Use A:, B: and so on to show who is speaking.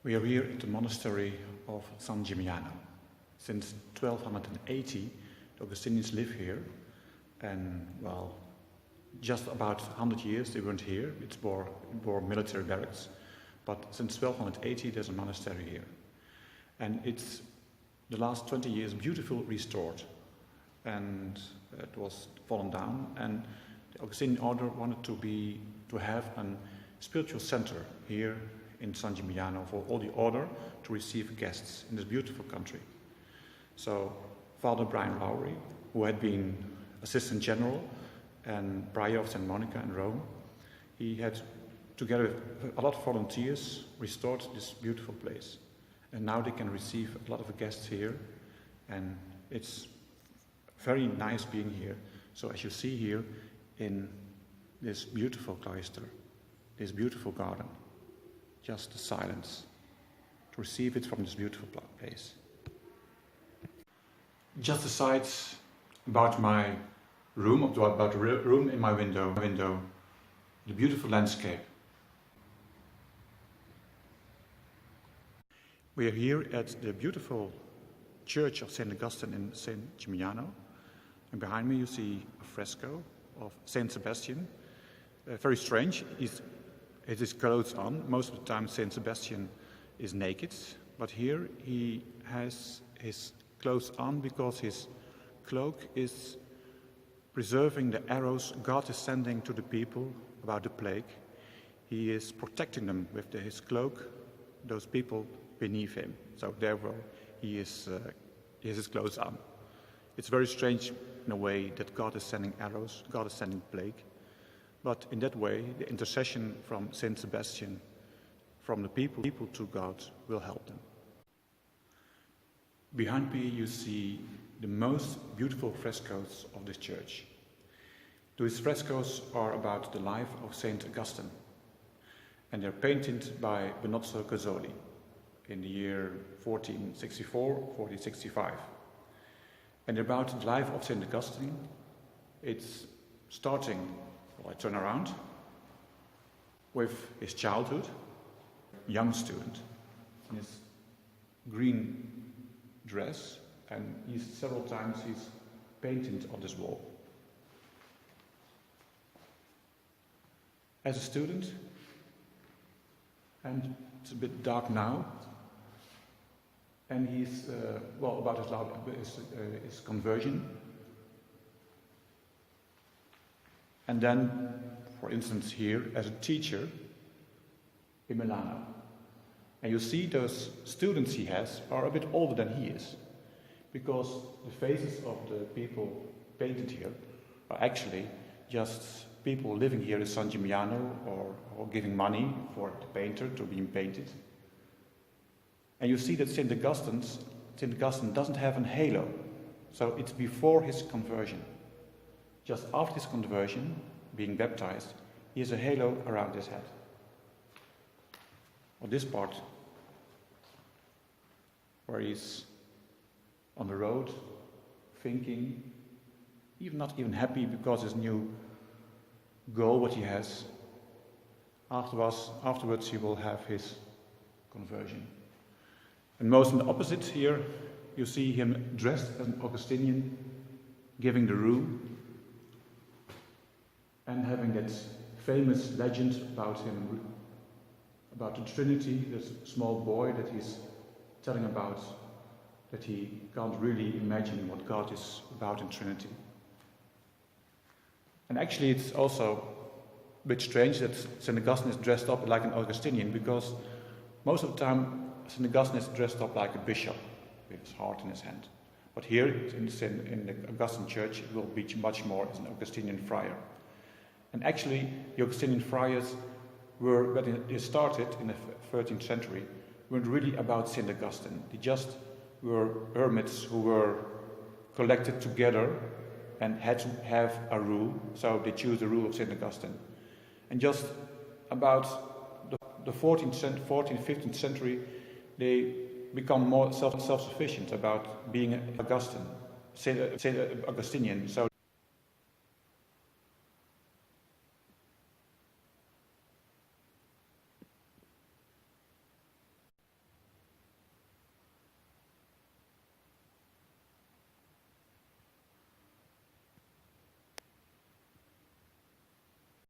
A: We are here at the monastery of San Gimignano. Since 1280, the Augustinians live here, and well, just about 100 years they weren't here. It's more military barracks, but since 1280 there's a monastery here, and it's the last 20 years beautifully restored, and it was fallen down, and the Augustinian order wanted to have a spiritual center here in San Gimignano for all the order to receive guests in this beautiful country. So Father Brian Lowry, who had been Assistant General and Prior of St Monica in Rome, he had, together with a lot of volunteers, restored this beautiful place. And now they can receive a lot of guests here, and it's very nice being here. So as you see here in this beautiful cloister, this beautiful garden, just the silence to receive it from this beautiful place. Just aside about my room, about the room in my window, the beautiful landscape. We are here at the beautiful church of St Augustine in St Gimignano, and behind me you see a fresco of St Sebastian. Very strange. It is clothes on. Most of the time St. Sebastian is naked, but here he has his clothes on because his cloak is preserving the arrows God is sending to the people about the plague. He is protecting them with his cloak, those people beneath him. So therefore he has his clothes on. It's very strange in a way that God is sending arrows, God is sending plague. But in that way, the intercession from St. Sebastian, from the people to God, will help them. Behind me you see the most beautiful frescoes of this church. These frescoes are about the life of St Augustine, and they're painted by Benozzo Gozzoli in the year 1464, 1465. And about the life of St Augustine, it's starting, I turn around, with his childhood, young student, in his green dress, and several times he's painted on this wall. As a student, and it's a bit dark now, and he's, about his conversion. And then, for instance, here as a teacher in Milano. And you see those students he has are a bit older than he is, because the faces of the people painted here are actually just people living here in San Gimignano or giving money for the painter to be painted. And you see that St. Augustine doesn't have a halo, so it's before his conversion. Just after his conversion, being baptized, he has a halo around his head. Or this part, where he's on the road, thinking, not even happy because his new goal, what he has. Afterwards he will have his conversion. And most in the opposite here, you see him dressed as an Augustinian, giving the rule, and having that famous legend about him, about the Trinity, this small boy that he's telling about, that he can't really imagine what God is about in Trinity. And actually it's also a bit strange that St. Augustine is dressed up like an Augustinian, because most of the time St. Augustine is dressed up like a bishop with his heart in his hand. But here in the Augustine church it will be much more as an Augustinian friar. And actually, the Augustinian friars were, when they started in the 13th century, weren't really about St. Augustine. They just were hermits who were collected together and had to have a rule, so they chose the rule of St. Augustine. And just about the 14th, 15th century, they become more self-sufficient about being Augustinian. So